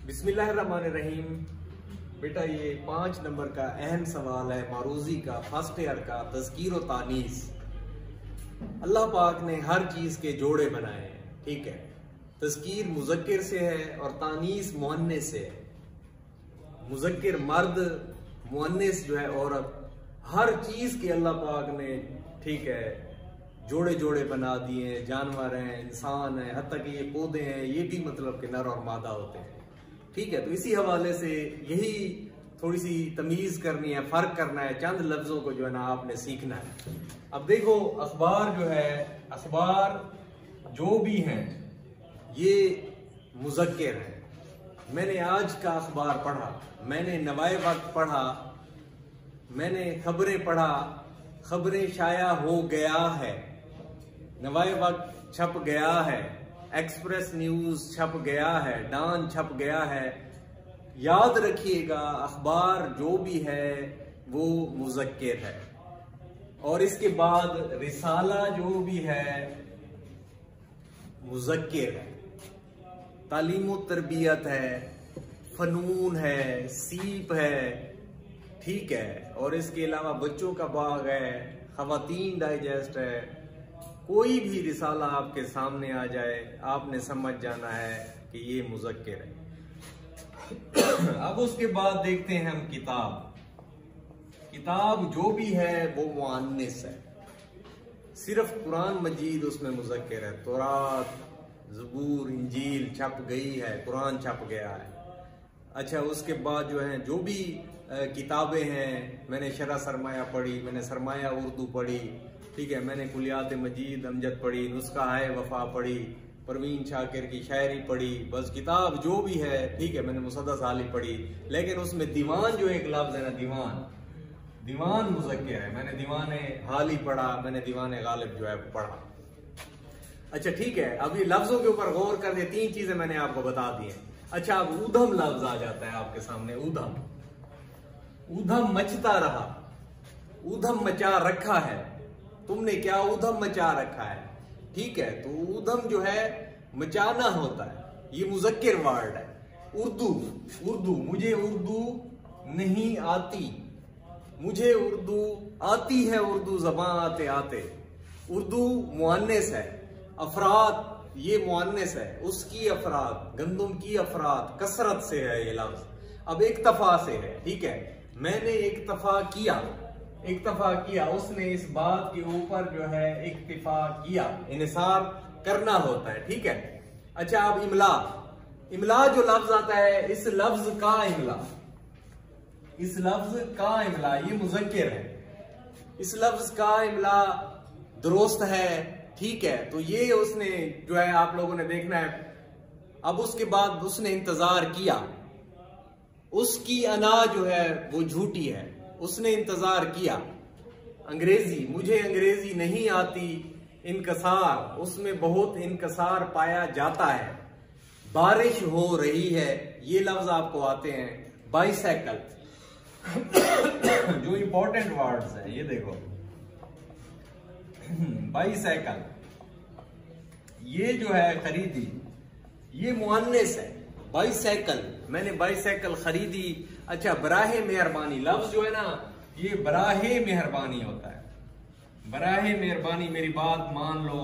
बिस्मिल्लाहिर्रहमानिर्रहीम। बेटा ये 5 नंबर का अहम सवाल है मारूजी का, फर्स्ट ईयर का, तज़कीर व तानीस। अल्लाह पाक ने हर चीज के जोड़े बनाए हैं, ठीक है। तज़कीर मुज़क्किर से है और तानीस मुअन्निस से है। मुज़क्किर मर्द, मुअन्निस जो है औरत। हर चीज के अल्लाह पाक ने, ठीक है, जोड़े जोड़े बना दिए हैं। जानवर हैं, इंसान है, हत्ता कि ये पौधे हैं, ये भी मतलब कि नर और मादा होते हैं, ठीक है। तो इसी हवाले से यही थोड़ी सी तमीज करनी है, फर्क करना है, चंद लफ्जों को जो है ना आपने सीखना है। अब देखो अखबार जो है, अखबार जो भी हैं ये मुज़क्किर है। मैंने आज का अखबार पढ़ा, मैंने नवाए वक्त पढ़ा, मैंने खबरें पढ़ा, खबरें शाया हो गया है, नवाए वक्त छप गया है, एक्सप्रेस न्यूज छप गया है, डान छप गया है। याद रखिएगा अखबार जो भी है वो मुज़क्किर है। और इसके बाद रिसाला जो भी है मुज़क्किर है। तालीम व तरबियत है, फनून है, सीप है, ठीक है। और इसके अलावा बच्चों का बाग है, खवातीन डाइजेस्ट है। कोई भी रिसाला आपके सामने आ जाए आपने समझ जाना है कि ये मुज़क्किर है। अब उसके बाद देखते हैं हम किताब। किताब जो भी है वो मुअन्निस है। सिर्फ कुरान मजीद उसमें मुज़क्किर है। तौरात, ज़बूर, इंजील छप गई है, कुरान छप गया है। अच्छा, उसके बाद जो है जो भी किताबें हैं, मैंने शरह सरमाया पढ़ी, मैंने सरमाया उर्दू पढ़ी, ठीक है। मैंने कुलियात मजीद अमजद पढ़ी, नुस्खा है वफा पढ़ी, परवीन शाकिर की शायरी पढ़ी। बस किताब जो भी है, ठीक है। मैंने मुसद्दस आली पढ़ी, लेकिन उसमें दीवान जो एक लफ्ज है ना, दीवान, दीवान मुज़क्किर है। मैंने दीवाने हाली पढ़ा, मैंने दीवाने गालिब जो है पढ़ा। अच्छा, ठीक है। अब ये लफ्जों के ऊपर गौर कर दे। 3 चीजें मैंने आपको बता दी हैं। अच्छा, अब ऊधम लफ्ज आ जाता है आपके सामने। ऊधम, ऊधम मचता रहा, ऊधम मचा रखा है। तुमने क्या ऊधम मचा रखा है, ठीक है। तो ऊधम जो है मचाना होता है, ये मुज़क्किर वर्ड है। उर्दू, उर्दू, मुझे उर्दू नहीं आती, मुझे उर्दू आती है, उर्दू ज़बान आते आते। उर्दू मुअन्निस है। अफराद ये मुअन्निस है, उसकी अफराद, गंदुम की अफराद, कसरत से है ये लफ्ज। अब एक तफा से है, ठीक है। मैंने एक तफा किया, इक्तफा किया, उसने इस बात के ऊपर जो है इक्तिफा किया, इन्सार करना होता है, ठीक है। अच्छा, अब इमला, इमला जो लफ्ज आता है, इस लफ्ज का इमला, इस लफ्ज का इमला ये मुज़क्किर है। इस लफ्ज का इमला दुरुस्त है, ठीक है। तो ये उसने जो है आप लोगों ने देखना है। अब उसके बाद उसने इंतजार किया, उसकी अना जो है वो झूठी है, उसने इंतजार किया। अंग्रेजी, मुझे अंग्रेजी नहीं आती, इनकसार, उसमें बहुत इनकसार पाया जाता है। बारिश हो रही है, ये लफ्ज आपको आते हैं। बाइसाइकिल जो इंपॉर्टेंट वर्ड्स हैं, ये देखो, बाइसाइकिल ये जो है खरीदी, ये मुअन्निस है। बाइसाइकिल, मैंने बाइसाइकिल खरीदी। अच्छा, बराहे मेहरबानी लफ्ज जो है ना, ये बराहे मेहरबानी होता है। बराहे मेहरबानी, मेरी बात मान लो।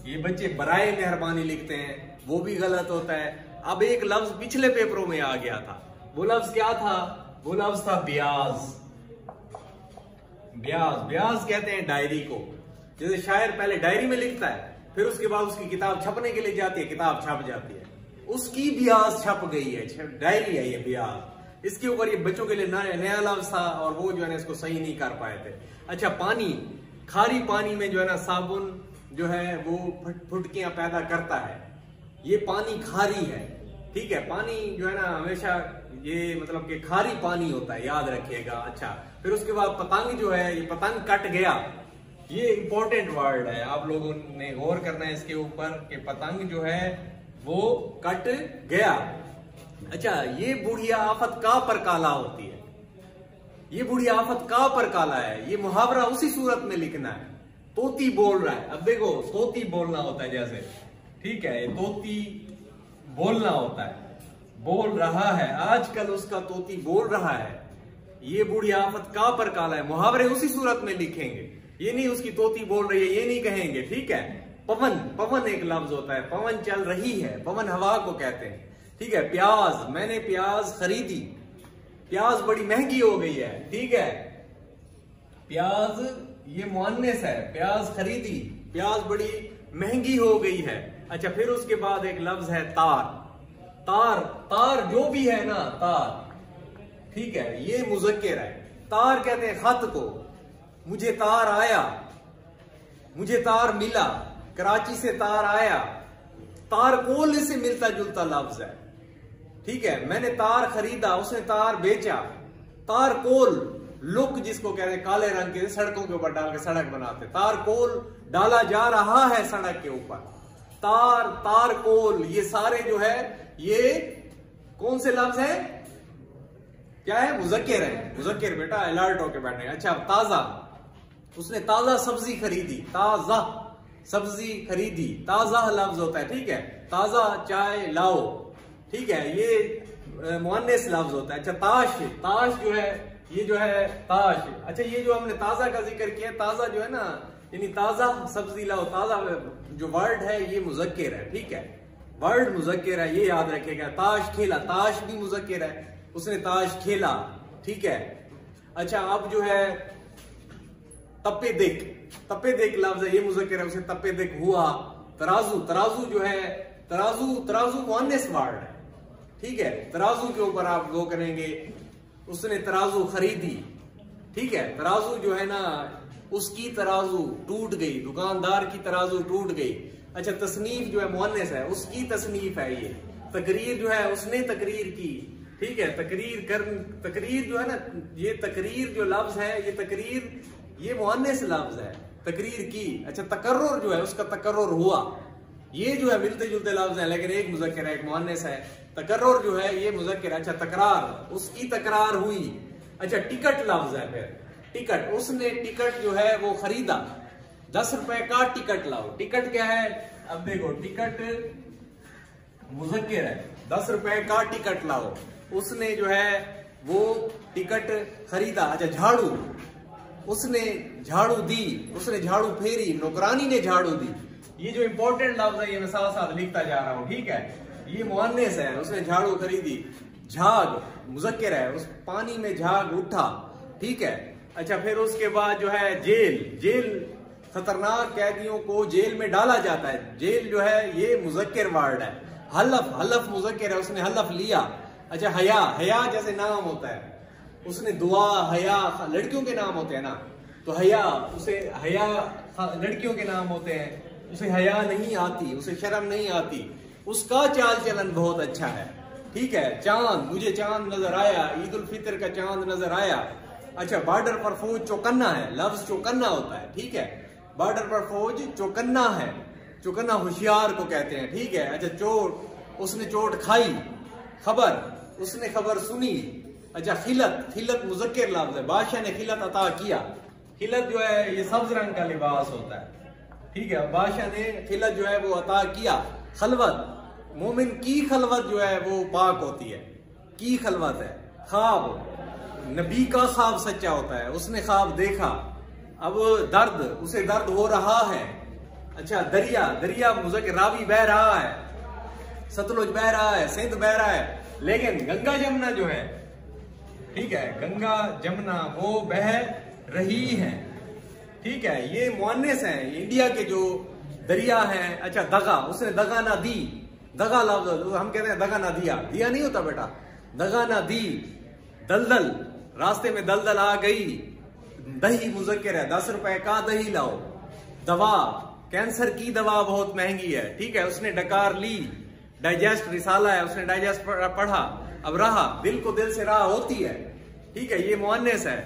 ये बच्चे बराए मेहरबानी लिखते हैं, वो भी गलत होता है। अब एक लफ्ज पिछले पेपरों में आ गया था, वो लफ्ज क्या था? वो लफ्ज था ब्याज। ब्याज, ब्याज कहते हैं डायरी को। जैसे शायर पहले डायरी में लिखता है, फिर उसके बाद उसकी किताब छपने के लिए जाती है, किताब छप जाती है, उसकी ब्याज छप गई है, डायरी है ये ब्याज। इसके ऊपर ये बच्चों के लिए नया लफ्ज था और वो जो है ना इसको सही नहीं कर पाए थे। अच्छा, पानी, खारी पानी में जो है ना साबुन जो है वो फुटकियां पैदा करता है, ये पानी खारी है, ठीक है। पानी जो है ना हमेशा ये मतलब कि खारी पानी होता है, याद रखिएगा। अच्छा, फिर उसके बाद पतंग जो है, ये पतंग कट गया, ये इंपॉर्टेंट वर्ड है, आप लोगों ने गौर करना है इसके ऊपर कि पतंग जो है वो कट गया। अच्छा, ये बुढ़िया आफत का पर काला होती है, ये बुढ़िया आफत का पर काला है, ये मुहावरा उसी सूरत में लिखना है। तोती बोल रहा है, अब देखो तोती बोलना होता है जैसे, ठीक है, ये तोती बोलना होता है। बोल रहा है, आजकल उसका तोती बोल रहा है। ये बूढ़ी आफत का पर काला है, मुहावरे उसी सूरत में लिखेंगे, ये नहीं उसकी तोती बोल रही है ये नहीं कहेंगे, ठीक है। पवन, पवन एक लफ्ज होता है, पवन चल रही है, पवन हवा को कहते हैं, ठीक है। प्याज, मैंने प्याज खरीदी, प्याज बड़ी महंगी हो गई है, ठीक है। प्याज ये मुअन्नस है, प्याज खरीदी, प्याज बड़ी महंगी हो गई है। अच्छा, फिर उसके बाद एक लफ्ज है तार, तार, तार जो भी है ना तार, ठीक है, ये मुज़क्किर है। तार कहते हैं खत को, मुझे तार आया, मुझे तार मिला, कराची से तार आया, तार कोल से मिलता जुलता लफ्ज है, ठीक है। मैंने तार खरीदा, उसने तार बेचा। तार कोल, लुक जिसको कहते हैं, काले रंग के सड़कों के ऊपर डाल के सड़क बनाते, तार कोल डाला जा रहा है सड़क के ऊपर। तार, तार कोल, ये सारे जो है ये कौन से लफ्ज है, क्या है, मुज़क्किर है। मुज़क्किर बेटा अलर्ट होके बैठे। अच्छा, ताजा, उसने ताजा सब्जी खरीदी, ताजा सब्जी खरीदी, ताजा लफ्ज होता है, ठीक है। ताजा चाय लाओ, ठीक है, ये मुअन्नस लफ्ज होता है। अच्छा, ताश, ताश जो है ये जो है ताश। अच्छा, ये जो हमने ताजा का जिक्र किया, ताजा जो है ना, यानी ताजा सब्जी लाओ, ताजा जो वर्ड है ये मुज़क्किर है, ठीक है, वर्ड मुज़क्किर है, ये याद रखेगा। ताश खेला, ताश भी मुज़क्किर है, उसने ताश खेला, ठीक है। अच्छा, अब जो है तप्पे देख, तप्पे देख लफ्ज है, ये मुज़क्किर है, उसे तप्पे देख हुआ। तराजू, तराजू जो है, तराजू, तराजू मुअन्नस वर्ड है, ठीक है। तराजू के ऊपर आप वो करेंगे, उसने तराजू खरीदी, ठीक है। तराजू जो है ना, उसकी तराजू टूट गई, दुकानदार की तराजू टूट गई। अच्छा, तसनीफ जो है मुअन्नस है, उसकी तसनीफ है ये। तकरीर जो है, उसने तकरीर की, ठीक है। तकरीर कर, तकरीर जो है ना, ये तकरीर जो लफ्ज है, ये तकरीर ये मुअन्नस लफ्ज है, तकरीर की। अच्छा, तकर्रुर जो है, उसका तकर्रुर हुआ, ये जो है मिलते जुलते लफ्ज है, लेकिन एक मुज़क्किर है, एक मुअन्नस है। तकर्रुर जो है ये मुज़क्किर है। अच्छा, तकरार, उसकी तकरार हुई। अच्छा, टिकट लफ्ज है, फिर टिकट, उसने टिकट जो है वो खरीदा, 10 रुपए का टिकट लाओ। टिकट क्या है, अब देखो, टिकट मुज़क्किर है, 10 रुपए का टिकट लाओ, उसने जो है वो टिकट खरीदा। अच्छा, झाड़ू, उसने झाड़ू दी, उसने झाड़ू फेरी, नौकरानी ने झाड़ू दी। ये जो इंपॉर्टेंट लफ्ज है ये मैं साथ साथ लिखता जा रहा हूं, ठीक है। ये मुअन्नस है, उसने झाड़ू खरीदी। झाग मुज़क्किर है, उस पानी में झाग उठा, ठीक है। अच्छा, फिर उसके बाद जो है जेल, जेल खतरनाक कैदियों को जेल में डाला जाता है, जेल जो है ये मुज़क्किर वर्ड है। हलफ, हलफ मुज़क्किर है, उसने हलफ लिया। अच्छा, हया, हया जैसे नाम होता है, उसने दुआ, हया लड़कियों के नाम होते हैं ना, तो हया, उसे हया लड़कियों के नाम होते हैं, उसे हया नहीं आती, उसे शर्म नहीं आती, उसका चाल चलन बहुत अच्छा है, ठीक है। चांद, मुझे चांद नजर आया, ईद उल फितर का चांद नजर आया। अच्छा, बॉर्डर पर फौज चौकन्ना है, लफ्ज चौकन्ना होता है, ठीक है। बॉर्डर पर फौज चौकन्ना है, चौकन्ना होशियार को कहते हैं, ठीक है। अच्छा, चोट, उसने चोट खाई। खबर, उसने खबर सुनी। अच्छा, खिलत, खिलत मुज़क्किर लफ्ज है, बादशाह ने खिलत अता किया। खिलत जो है ये सब्ज रंग का लिबास होता है, ठीक है, बादशाह ने खिलत जो है वो अता किया। खलवत, मोमिन की खलवत जो है वो पाक होती है, की खलवत है। ख्वाब, नबी का ख्वाब सच्चा होता है, उसने ख्वाब देखा। अब दर्द, उसे दर्द हो रहा है। अच्छा, दरिया, दरिया मुज़क्किर, रावी बह रहा है, सतलुज बह रहा है, सिंध बह रहा है, लेकिन गंगा जमुना जो है, ठीक है, गंगा जमुना वो बह रही है, ठीक है। ये मुअन्नस है, इंडिया के जो दरिया है। अच्छा, दगा, उसने दगा ना दी, दगा लफ्ज हम कहते हैं दगा ना दिया, दिया नहीं होता बेटा, दगा ना दी। दलदल, रास्ते में दलदल आ गई। दही मुज़क्किर है, 10 रुपए का दही लाओ। दवा, कैंसर की दवा बहुत महंगी है, ठीक है, उसने डकार ली। डाइजेस्ट रिसाला है, उसने डाइजेस्ट पढ़ा। अब रहा, दिल को दिल से राह होती है, ठीक है, ये मुअन्नस है।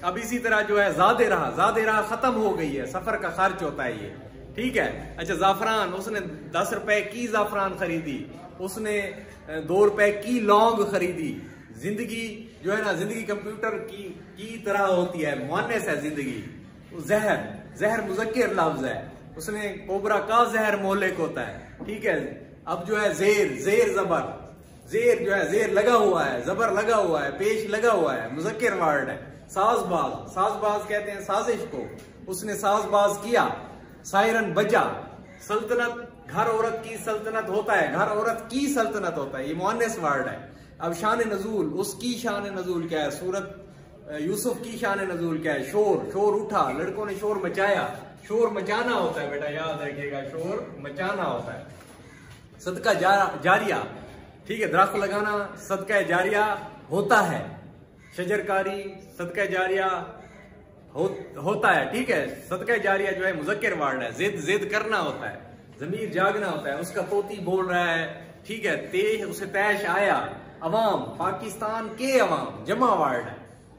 अब इसी तरह जो है ज़ादे रहा, ज़ादे रहा खत्म हो गई है, सफर का खर्च होता है ये, ठीक है। अच्छा, जाफरान, उसने 10 रुपए की जाफरान खरीदी, उसने 2 रुपए की लौंग खरीदी। जिंदगी जो है ना, जिंदगी कंप्यूटर की तरह होती है, मुअन्नस है जिंदगी। जहर, जहर मुज़क्किर लफ्ज है, उसने कोबरा का जहर मोहलिक होता है, ठीक है। अब जो है जेर, जेर जबर, जेर जो है, जेर लगा हुआ है, जबर लगा हुआ है, पेश लगा हुआ है, मुज़क्किर वर्ड है। साजबाज, साजबाज कहते हैं साजिश को, उसने साजबाज किया। सायरन बजा, सल्तनत, घर औरत की सल्तनत होता है, घर औरत की सल्तनत होता है, ये मुअन्नस वर्ड है। अब शान नजूल, उसकी शान नजूल क्या है, सूरत यूसुफ की शान नजूल क्या है, शोर, शोर उठा, लड़कों ने शोर मचाया। शोर मचाना होता है बेटा, याद रखिएगा, शोर मचाना होता है। सदका जारिया, ठीक है, दरख्त लगाना सदका जारिया होता है। शजरकारी सदका जारिया होता है, ठीक है। सदका जारिया जो है मुज़क्किर वर्ड है। जिद, जिद करना होता है। जमीर जागना होता है, उसका तोती बोल रहा है, ठीक है। तेज, उसे तैश आया। अवाम, पाकिस्तान के अवाम, जमा वर्ड है।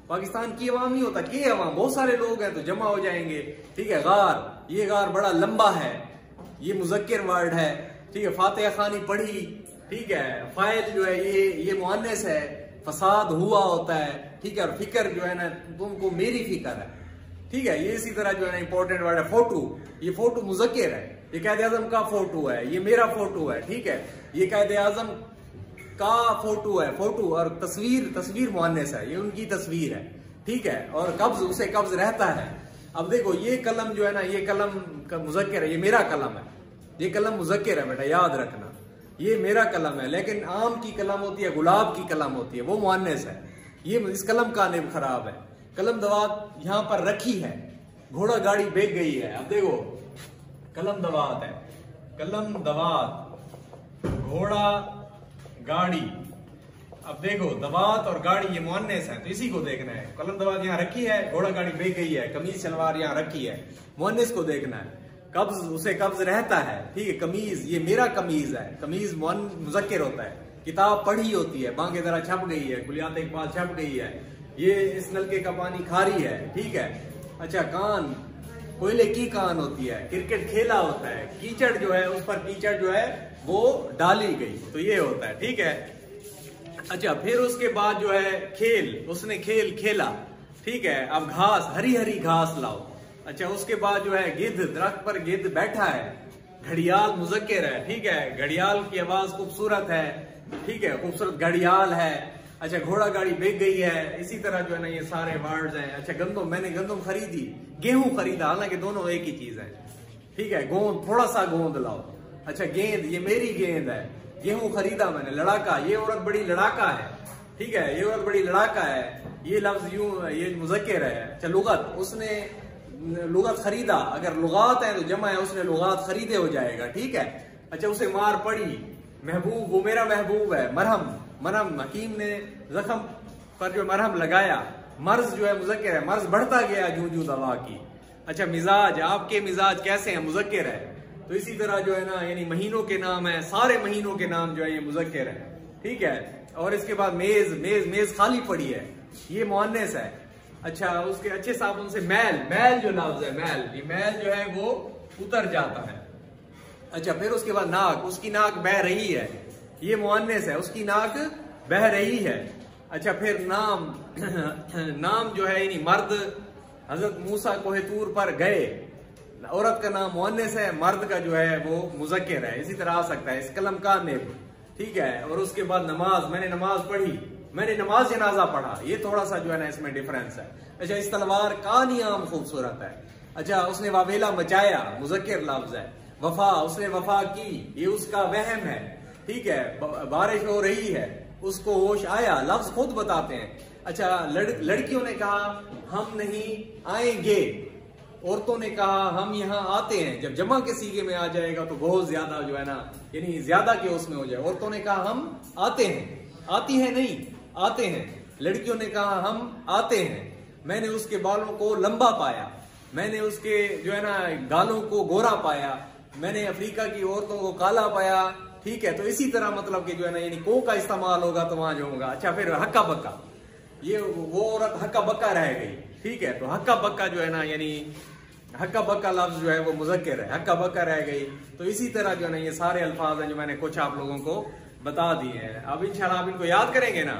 पाकिस्तान की अवाम ही होता, के अवाम, बहुत सारे लोग हैं तो जमा हो जाएंगे, ठीक है। गार, ये गार बड़ा लंबा है, ये मुज़क्किर वर्ड है, ठीक है। फातिहा खानी पढ़ी, ठीक है। फायद जो है ये मुअन्नस है। फसाद हुआ होता है, ठीक है। और फिक्र जो है ना, तुमको मेरी फिक्र है, ठीक है। ये इसी तरह जो है ना इंपॉर्टेंट वर्ड है। फोटो, ये फोटो मुज़क्किर है, ये कायदे आज़म का फोटो है, ये मेरा फोटो है, ठीक है। ये कायदे आज़म का फोटो है, फोटो। और तस्वीर, तस्वीर मुअन्नस है, ये उनकी तस्वीर है, ठीक है। और कब्ज, उसे कब्ज रहता है। अब देखो ये कलम जो है ना, ये कलम का मुज़क्किर है, ये मेरा कलम है, ये कलम मुज़क्किर है बेटा, याद रखना, ये मेरा कलम है। लेकिन आम की कलम होती है, गुलाब की कलम होती है, वो मुअन्नस है। ये इस कलम का निब खराब है। कलम दवात यहाँ पर रखी है, घोड़ा गाड़ी बेच गई है। अब देखो कलम दवात है, कलम दवात, घोड़ा गाड़ी। अब देखो दवात और गाड़ी ये मुअन्नस है, तो इसी को देखना है। कलम दवात यहाँ रखी है, घोड़ा गाड़ी बेच गई है, कमीज शलवार यहाँ रखी है, मुअन्नस को देखना है। कब्ज, उसे कब्ज रहता है, ठीक है। कमीज, ये मेरा कमीज है, कमीज मुज़क्किर होता है। किताब पढ़ी होती है, बांके दरा छप गई है, कुलियात इकबाल छप गई है। ये इस नलके का पानी खारी है, ठीक है। अच्छा, कान, कोयले की कान होती है। क्रिकेट खेला होता है, कीचड़ जो है, उस पर कीचड़ जो है वो डाली गई, तो ये होता है, ठीक है। अच्छा, फिर उसके बाद जो है खेल, उसने खेल खेला, ठीक है। अब घास, हरी हरी घास लाओ। अच्छा, उसके बाद जो है गिद्ध, दरख्त पर गिद्ध बैठा है। घड़ियाल मुज़क्किर है, ठीक है। घड़ियाल की आवाज खूबसूरत है, ठीक है, खूबसूरत घड़ियाल है। अच्छा, घोड़ा गाड़ी बेच गई है, इसी तरह जो है ना ये सारे वर्ड्स हैं। अच्छा, गंदम, मैंने गंदम खरीदी, गेहूं खरीदा, हालांकि दोनों एक ही चीज है, ठीक है। गोंद, थोड़ा सा गोंद लाओ। अच्छा, गेंद, ये मेरी गेंद है। गेहूं खरीदा मैंने। लड़ाका, ये औरत बड़ी लड़ाका है, ठीक है, ये औरत बड़ी लड़ाका है। ये लफ्ज यूं, ये मुज़क्किर है। अच्छा, लुगत, उसने लुगत खरीदा, अगर लुगात है तो जमा है, उसने लुगात खरीदे हो जाएगा, ठीक है। अच्छा, उसे मार पड़ी। महबूब, वो मेरा महबूब है। मरहम, मरहम, हकीम ने जख्म पर जो मरहम लगाया। मर्ज जो है मुज़क्किर है, मर्ज बढ़ता गया जूं जूं दवा की। अच्छा, मिजाज, आपके मिजाज कैसे हैं, मुज़क्किर है। तो इसी तरह जो है ना, यानी महीनों के नाम है, सारे महीनों के नाम जो है ये मुज़क्किर है, ठीक है। और इसके बाद मेज, मेज, मेज खाली पड़ी है, ये मुअन्नस है। अच्छा, उसके अच्छे साबुन से मैल, मैल जो लफ्ज है, मैल, ये मैल जो है वो उतर जाता है। अच्छा, फिर उसके बाद नाक, उसकी नाक बह रही है, ये मुअन्नस है, उसकी नाक बह रही है। अच्छा, फिर नाम, नाम जो है यानी मर्द, हजरत मूसा कोहे तूर पर गए, औरत का नाम मुअन्नस है, मर्द का जो है वो मुज़क्किर है। इसी तरह आ सकता है इस कलम का निब, ठीक है। और उसके बाद नमाज, मैंने नमाज पढ़ी, मैंने नमाज जनाजा पढ़ा, ये थोड़ा सा जो है ना इसमें डिफरेंस है। अच्छा, इस तलवार का नियाम खूबसूरत है। अच्छा, उसने वावेला मचाया, मुज़क्किर लफ्ज है। वफा, उसने वफा की, ये उसका वहम है, ठीक है। बारिश हो रही है, उसको होश आया, लफ्ज खुद बताते हैं। अच्छा, लड़कियों ने कहा हम नहीं आएंगे, औरतों ने कहा हम यहाँ आते हैं। जब जमा के सीगे में आ जाएगा तो बहुत ज्यादा जो है ना, यानी ज्यादा के उसमें हो जाए। औरतों ने कहा हम आते हैं, आती है नहीं, आते हैं। लड़कियों ने कहा हम आते हैं। मैंने उसके बालों को लंबा पाया, मैंने उसके जो है ना गालों को गोरा पाया, मैंने अफ्रीका की औरतों को काला पाया, ठीक है। तो इसी तरह मतलब कि जो है ना यानी को का इस्तेमाल होगा तो वहां जो होगा। अच्छा, फिर हक्का बक्का, ये वो औरत हक्का बक्का रह गई, ठीक है। तो हक्का बक्का जो है ना यानी हक्का बक्का लफ्ज जो है वो मुज़क्किर है, हक्का बक्का रह गई। तो इसी तरह जो है ना ये सारे अल्फाज हैं जो मैंने कुछ आप लोगों को बता दिए हैं। अब इंशाल्लाह आप इनको याद करेंगे ना।